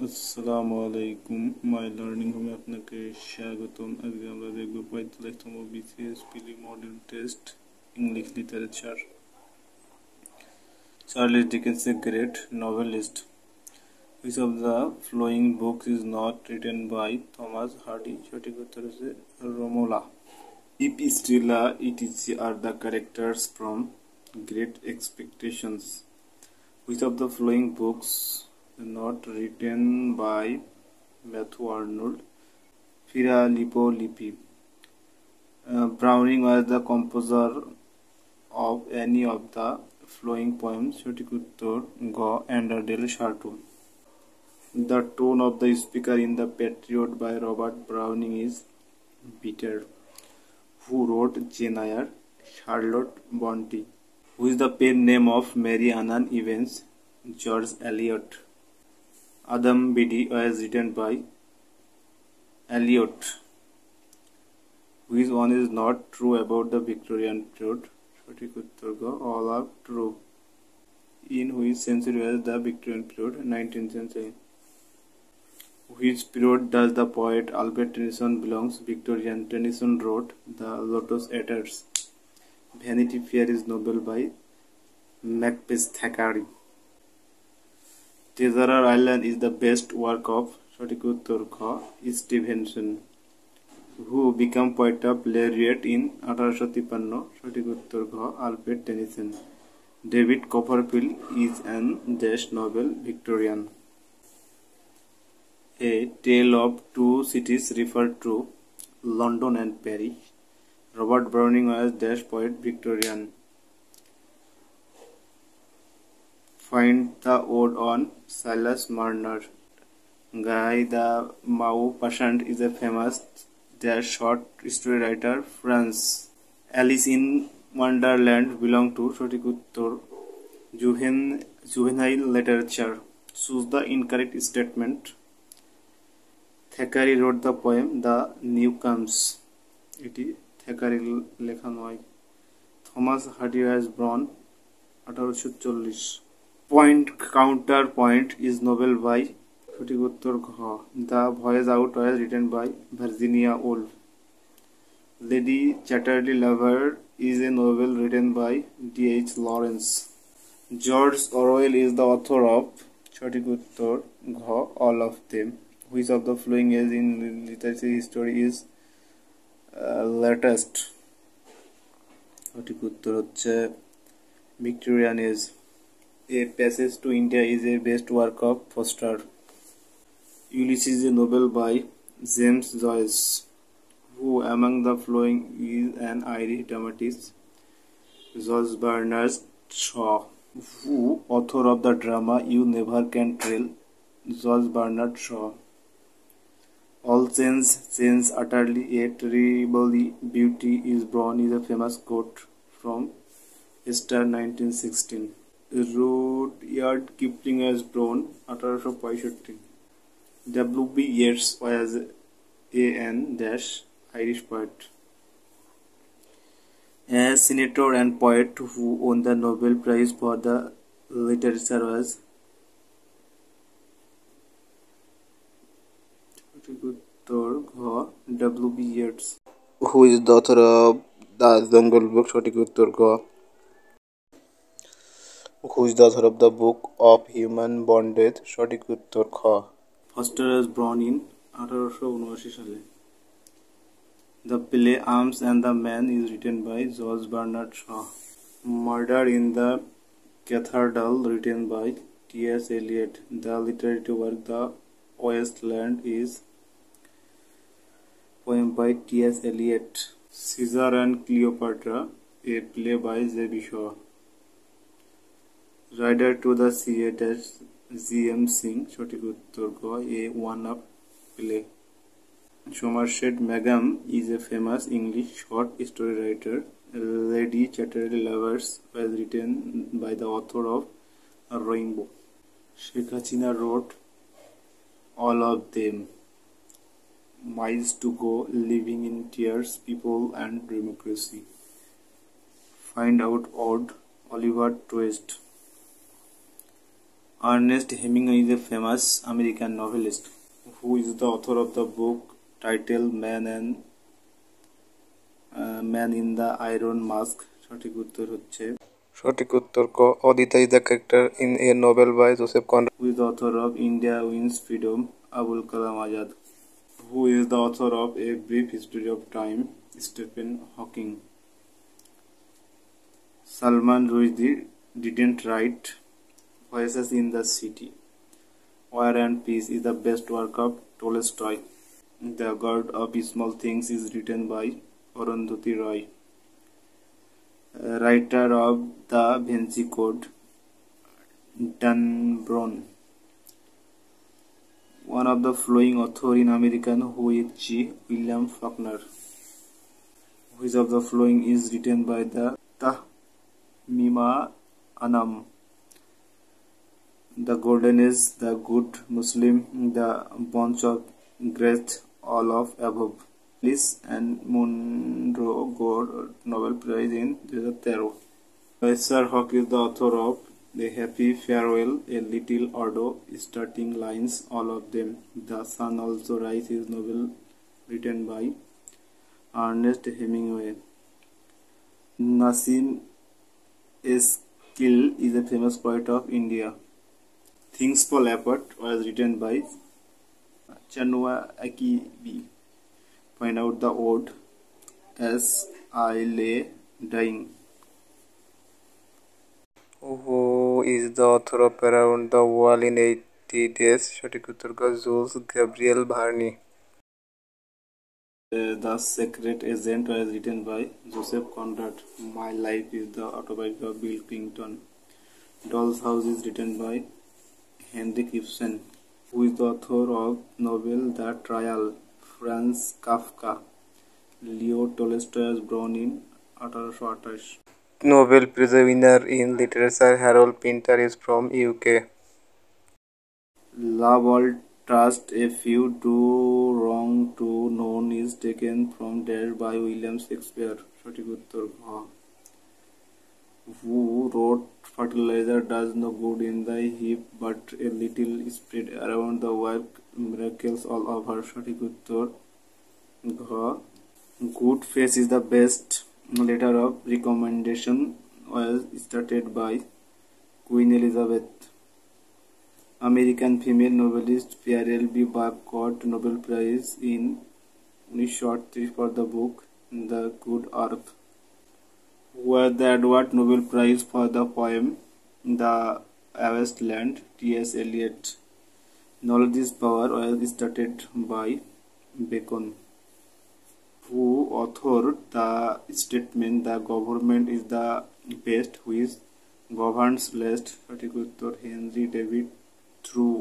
আসসালামু আলাইকুম মাই লার্নিং হোমে আপনাকে স্বাগতম। আজকে আমরা দেখব 45তম BCS prelim model test English literature. Charles Dickens a great novelist. Which of the following books is not written by Thomas Hardy? সঠিক উত্তর হচ্ছে রোমোলা। If Stella etc are the characters from Great Expectations. Which of the following books not written by Matthew Arnold? Prili. Browning was the composer of any of the following poems. সঠিক উত্তর গ অ্যান্ডারডেল শার্টু। The tone of the speaker in The Patriot by Robert Browning is bitter. Who wrote Jane Eyre? Charlotte Bronte. Who is the pen name of Mary Annan Evans? George Eliot. Adam Bede was written by Eliot. Which one is not true about the Victorian period? সঠিক উত্তর গ all are true. In which century was the Victorian period? 19th century. Which period does the poet Albert Tennyson belongs? Victorian. Tennyson wrote The Lotus Eaters. Vanity Fair is novel by Macbeth Thackeray. Treasure Island is the best work of সঠিক উত্তর খ Stevenson. Who became poet of laureate in 1853? সঠিক উত্তর ঘ Alfred Tennyson. David Copperfield is an dash novel Victorian. A Tale of Two Cities referred to London and Paris. Robert Browning was dash poet Victorian. Find the ode on Silas Marner. Guy the Maupassant is a famous dash short story writer France. Alice in Wonderland belong to সঠিক উত্তর juvenile literature. Choose the incorrect statement. Thackeray wrote the poem The Newcomes. এটি Thackeray লেখা নয়। Thomas Hardy was born 1840. Point Counter Point is novel by সঠিক উত্তর ঘ The Voyage Out was written by Virginia Woolf. Lady Chatterley Lover is a novel written by D.H. Lawrence. George Orwell is the author of সঠিক উত্তর ঘ all of them. Which of the following age in literature history is latest? সঠিক উত্তর হচ্ছে Victorian age. A Passage to India is a best work of Foster. Ulysses is a novel by James Joyce. Who among the following is an Irish dramatist? George Bernard Shaw. Who author of the drama You Never Can Tell? George Bernard Shaw. All change utterly, a terribly beauty is born is a famous quote from Esther 1916. Rudyard Kipling was born 1865. W.B. Yeats was an Irish poet. A senator and poet who won the Nobel Prize for the literature was W.B. Yeats. Who is the author of the Jungle Book? সঠিক উত্তর গ Who is the author of the Book of Human Bondage? সঠিক উত্তর খ Foster was born in 1879 সালে। The play Arms and the Man is written by George Bernard Shaw. Murder in the Cathedral written by T.S. Eliot. The literary work The Waste Land is poem by T.S. Eliot. Caesar and Cleopatra, a play by J.B. Shaw. Rider to the Sea G.M. Singh, সঠিক উত্তর গ a one-up play. Somerset Maugham is a famous English short story writer. Lady Chatterley Lovers was written by the author of Rainbow. Sheikh Hasina wrote all of them. Miles to Go, Living in Tears, People and Democracy. Find Out Odd, Oliver Twist. Ernest Hemingway is a famous American novelist. Who is the author of the book titled Man in the Iron Mask? সঠিক উত্তর ক Adita is the character in a novel by Joseph Conrad. Who is the author of India Wins Freedom? Abul Kalam Azad. Who is the author of A Brief History of Time? Stephen Hawking. Salman Rushdie didn't write Voices in the City. War and Peace is the best work of Tolstoy. The God of Small Things is written by Arundhati Roy. Writer of Da Vinci Code, Dan Brown. One of the following author in American Who is G. William Faulkner. Which of the following is written by the Tahmima Anam? The Golden Age, The Good Muslim, The Bunch of Great, all of above. Alice and Munro got Nobel Prize in 2013. Sir Hawk is the author of The Happy Farewell, A Little Ordo, Starting Lines, all of them. The Sun Also Rises is novel written by Ernest Hemingway. Nasim Eskil is a famous poet of India. Things Fall Apart was written by Chanua Akibi. Find out the word As I Lay Dying. Who is the author of Around the World in 80 Days? সঠিক উত্তর Jules Gabriel Verne. The Secret Agent was written by Joseph Conrad. My Life is the autobiography of Bill Clinton. Doll's House is written by Henrik Ibsen. Who is the author of novel The Trial? Franz Kafka. Leo Tolstoy was born in 1828. Nobel Prize winner in literature Harold Pinter is from UK. Love all trust a few do wrong to none is taken from there by William Shakespeare. সঠিক উত্তর ঘ. Who wrote Fertilizer does no good in the heap but a little spread around the work miracles all over. সঠিক উত্তর ঘ. Good Faith is the best letter of recommendation was started by Queen Elizabeth. American female novelist Prili got Nobel Prize in 1938 for the book The Good Earth. Was the Edward Nobel Prize for the poem The Wasteland? T.S. Eliot. Knowledge is Power was started by Bacon. Who authored the statement The government is the best which governs least? সঠিক উত্তর Henry David Thoreau.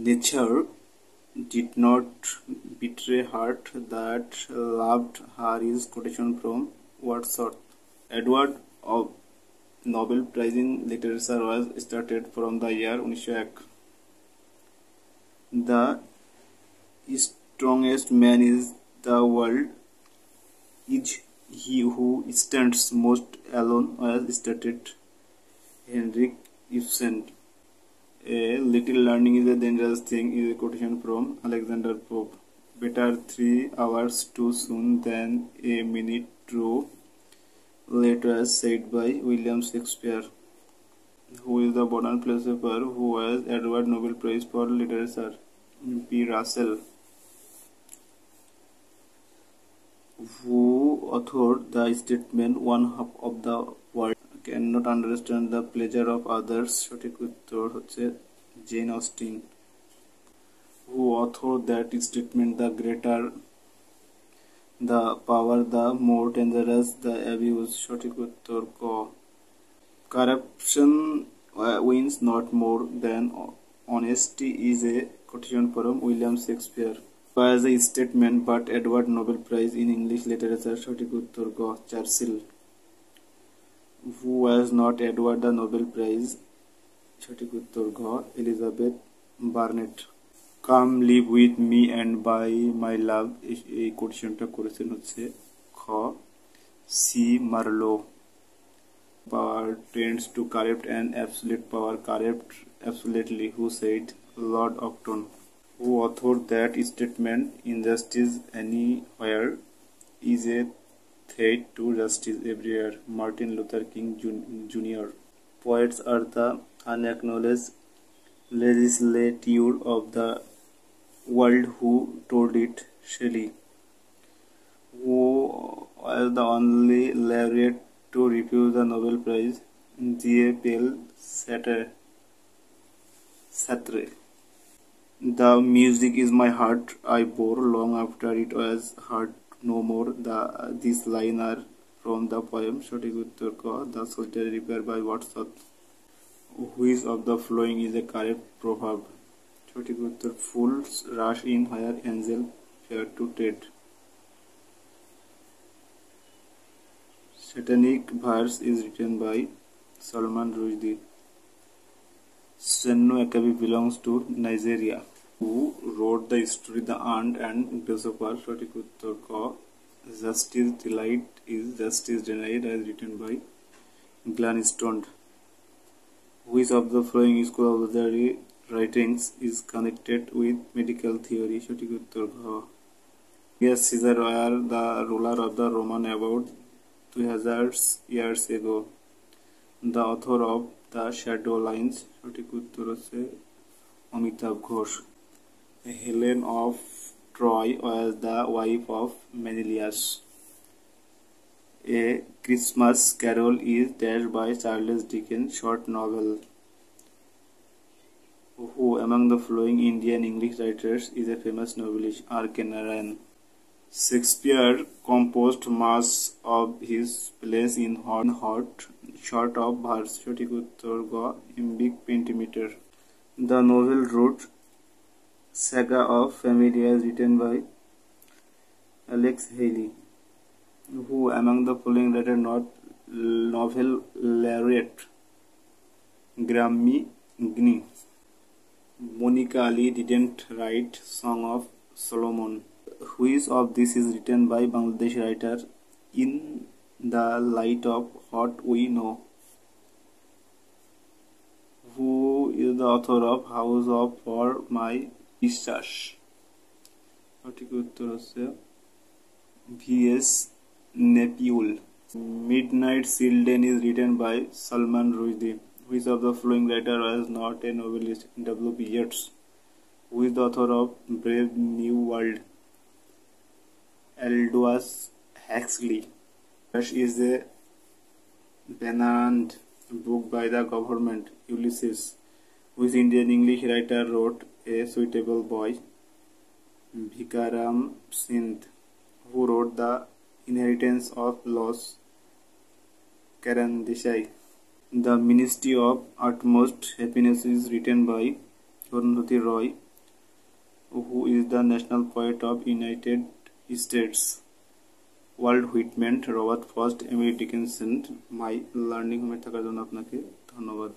Nature did not betray heart that loved her is quotation from Wordsworth. Edward of Nobel Prize in Literature was started from the year 1901. The strongest man in the world is he who stands most alone was started Henrik Ibsen. A little learning is a dangerous thing is a quotation from Alexander Pope. Better 3 hours too soon than a minute too late was said by William Shakespeare. Who is the modern philosopher who was Edward Nobel Prize for Literature? P. Russell. Who authored the statement one half of the world cannot understand the pleasure of others? সঠিক উত্তর হচ্ছে Jane Austen. Who authored that statement the greater the power the more dangerous the abuse? সঠিক উত্তর ক. Corruption wins not more than honesty is a quotation from William Shakespeare. Was a statement but Edward Nobel Prize in English Literature? সঠিক উত্তর গ. Churchill. Who was not Edward the Nobel Prize? সঠিক উত্তর ঘ. Elizabeth Barnett. Come live with me and by my love এই কোটেশনটা করেছেন হচ্ছে খ. C. Marlowe. Power tends to corrupt and absolute power corrupt absolutely. Who said? Lord Acton. Who authored that statement? Injustice anywhere is a threat to justice everywhere. Martin Luther King Jr. Poets are the unacknowledged legislature of the world. Who told it? Shelley. Who was the only laureate to refuse the Nobel Prize? G.A.P.L. Sartre. The music is my heart I bore long after it was heard no more. These lines are from the poem সঠিক উত্তর ক The Solitary Reaper by Wordsworth. Which of the following is a correct proverb? সঠিক উত্তর Fools rush in where angels fear to tread. Satanic verse is written by Salman Rushdie. Senno Akabi belongs to Nigeria. Who wrote the story The Ant and Grasshopper? সঠিক উত্তর ক Justice Delight is Justice Denied as written by Gladstone. Which of the following scholarly writings is connected with medical theory? সঠিক উত্তর ঘ Yes, Caesar were the ruler of the Roman about 2000 years ago. The author of The Shadow Lines সঠিক উত্তর হচ্ছে Amitabh Ghosh. Helen of Troy was the wife of Menelaus. A Christmas Carol is dashed by Charles Dickens short novel. Who among the following Indian English writers is a famous novelist? R.K. Narayan. Shakespeare composed much of his plays in short of verse. সঠিক উত্তর গ iambic pentameter. The novel Root Saga of Family is written by Alex Haley. Who among the following latter not novel laureate? Grammy Gnee. Monica Ali didn't write Song of Solomon. Which of this is written by Bangladeshi writer? In the light of what we know. Who is the author of House of For My বিশ্বাস? সঠিক উত্তর হচ্ছে V.S. Nepiul. Midnight Children is written by Salman Rushdie. Which of the following writer was not a novelist? W.B. Yeats. Who is the author of Brave New World? Aldous Huxley. This is a banned book by the government. Ulysses. Which Indian English writer wrote A Suitable Boy? Bhikaram Singh. Who wrote The Inheritance of Lost? Karan Desai. The Ministry of Utmost Happiness is written by Arundhati Roy. Who is the national poet of United States? Walt Whitman, Robert Frost, Emily Dickinson. My learning home থাকার জন্য আপনাকে ধন্যবাদ।